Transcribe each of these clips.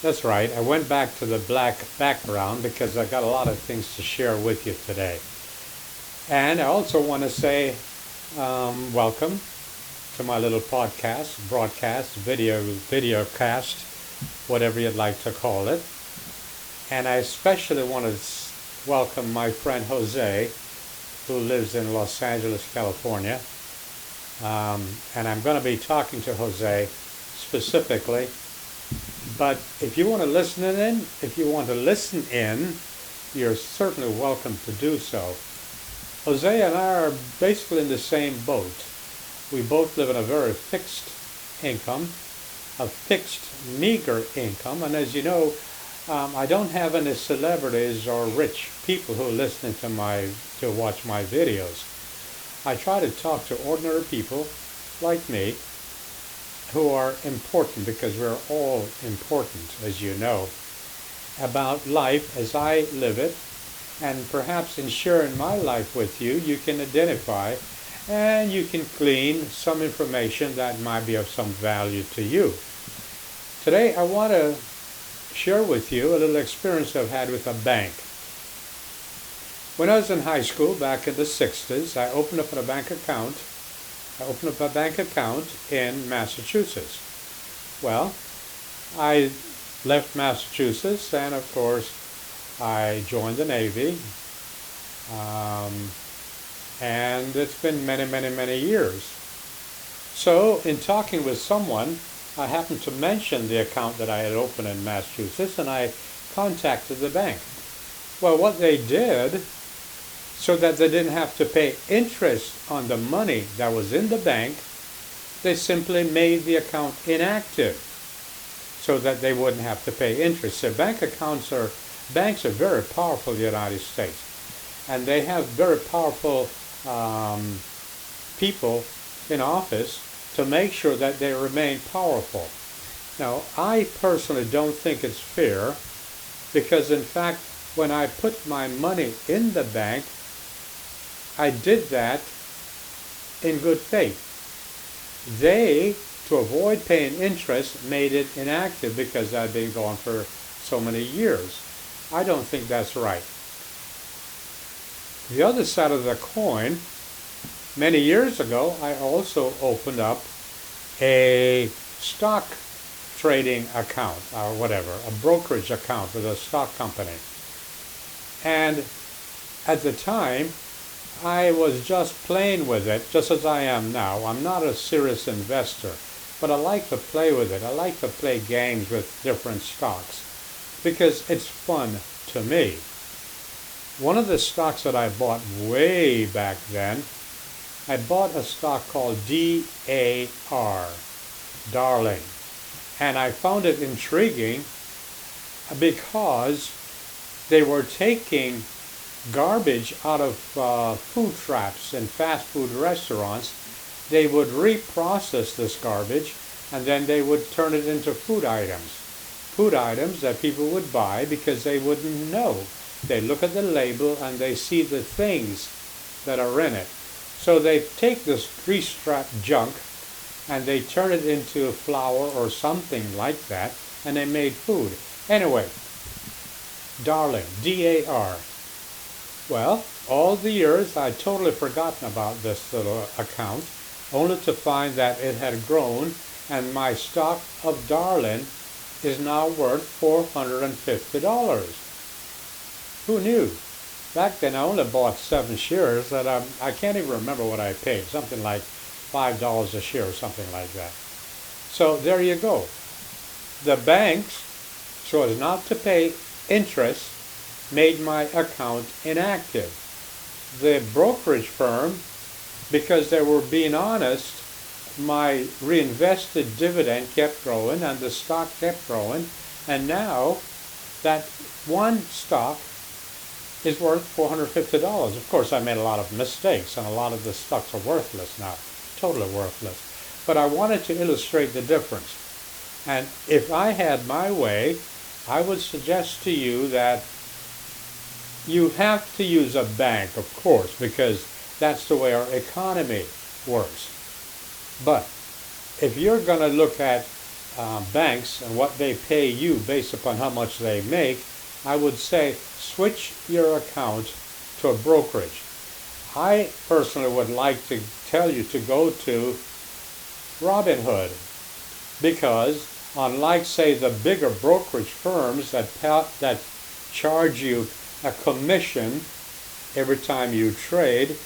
That's right. I went back to the black background because I got a lot of things to share with you today. And I also want to say welcome to my little podcast, broadcast, video cast, whatever you'd like to call it. And I especially want to welcome my friend Jose, who lives in Los Angeles, California. And I'm going to be talking to Jose specifically. But if you want to listen in, you're certainly welcome to do so. Jose and I are basically in the same boat. We both live in a very fixed income, a fixed, meager income. And as you know, I don't have any celebrities or rich people who are listening to watch my videos. I try to talk to ordinary people like me who are important, because we're all important, as you know, about life as I live it. And perhaps in sharing my life with you, you can identify and you can glean some information that might be of some value to you. Today I want to share with you a little experience I've had with a bank. When I was in high school back in the 60s, I opened up a bank account in Massachusetts. Well, I left Massachusetts and of course I joined the Navy, and it's been many years. So in talking with someone, I happened to mention the account that I had opened in Massachusetts, and I contacted the bank. Well, what they did, so that they didn't have to pay interest on the money that was in the bank, they simply made the account inactive so that they wouldn't have to pay interest. So banks are very powerful in the United States, and they have very powerful people in office to make sure that they remain powerful. Now, I personally don't think it's fair, because in fact, when I put my money in the bank, I did that in good faith. They, to avoid paying interest, made it inactive because I'd been gone for so many years. I don't think that's right. The other side of the coin, many years ago, I also opened up a stock trading account or whatever, a brokerage account with a stock company. And at the time, I was just playing with it, just as I am now. I'm not a serious investor, but I like to play with it. I like to play games with different stocks because it's fun to me. One of the stocks that I bought way back then, I bought a stock called DAR, Darling. And I found it intriguing because they were taking garbage out of food traps in fast food restaurants. They would reprocess this garbage, and then they would turn it into food items that people would buy because they wouldn't know. They look at the label and they see the things that are in it. So they take this grease-trapped junk and they turn it into flour or something like that, and they made food. Anyway, Darling, D-A-R. Well, all the years I'd totally forgotten about this little account, only to find that it had grown, and my stock of Darling is now worth $450. Who knew? Back then I only bought 7 shares, and I can't even remember what I paid, something like $5 a share or something like that. So there you go. The banks, so as not to pay interest, made my account inactive. The brokerage firm, because they were being honest, my reinvested dividend kept growing and the stock kept growing, and now that one stock is worth $450. Of course, I made a lot of mistakes, and a lot of the stocks are worthless now, totally worthless. But I wanted to illustrate the difference. And if I had my way, I would suggest to you that you have to use a bank, of course, because that's the way our economy works. But if you're going to look at banks and what they pay you based upon how much they make, I would say switch your account to a brokerage. I personally would like to tell you to go to Robinhood, because unlike, say, the bigger brokerage firms that charge you a commission every time you trade,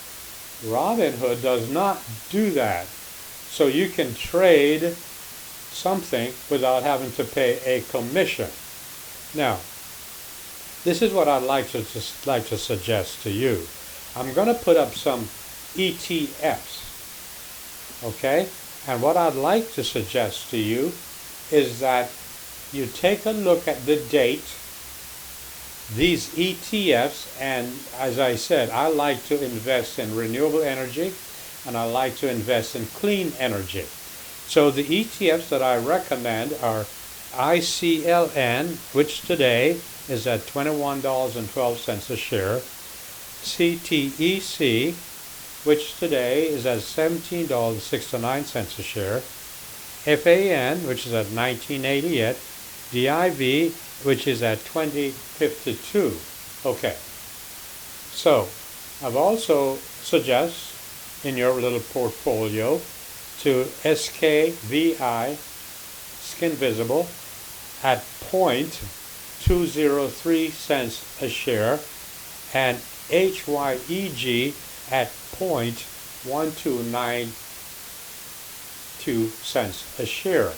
Robinhood does not do that. So you can trade something without having to pay a commission. Now, this is what I'd like to suggest to you. I'm going to put up some ETFs, okay? And what I'd like to suggest to you is that you take a look at the date, these ETFs, and as I said, I like to invest in renewable energy and I like to invest in clean energy. So the ETFs that I recommend are ICLN, which today is at $21.12 a share, CTEC, which today is at $17.69 a share, FAN, which is at $19.88, DIV, which is at $20.52. Okay. So I've also suggest in your little portfolio to SKVI, Skin Visible, at 0.203 cents a share, and HYEG at 0.1292 cents a share.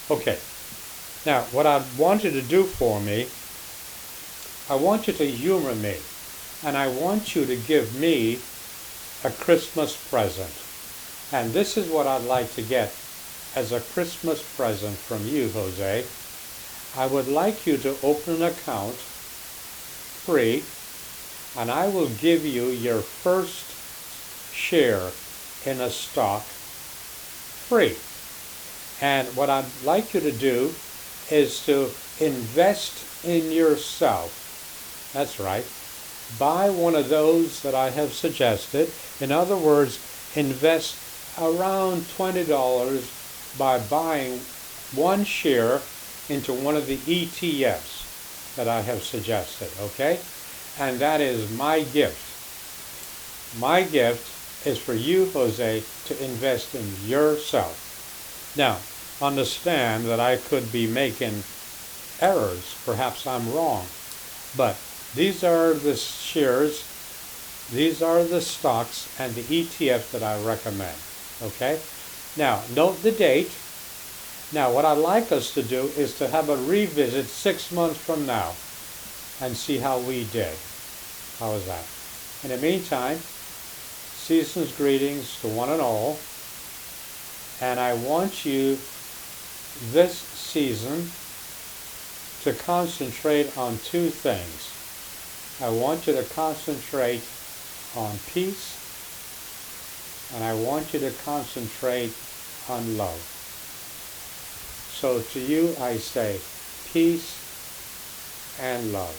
Okay. Now, what I want you to do for me, I want you to humor me, and I want you to give me a Christmas present. And this is what I'd like to get as a Christmas present from you, Jose. I would like you to open an account free, and I will give you your first share in a stock free. And what I'd like you to do is to invest in yourself. That's right. Buy one of those that I have suggested. In other words, invest around $20 by buying one share into one of the ETFs that I have suggested, okay? And that is my gift. My gift is for you, Jose, to invest in yourself. Now, understand that I could be making errors. Perhaps I'm wrong. But these are the shares, these are the stocks and the ETFs that I recommend. Okay? Now, note the date. Now, what I'd like us to do is to have a revisit 6 months from now and see how we did. How is that? In the meantime, season's greetings to one and all. And I want you this season to concentrate on two things. I want you to concentrate on peace, and I want you to concentrate on love. So to you I say peace and love.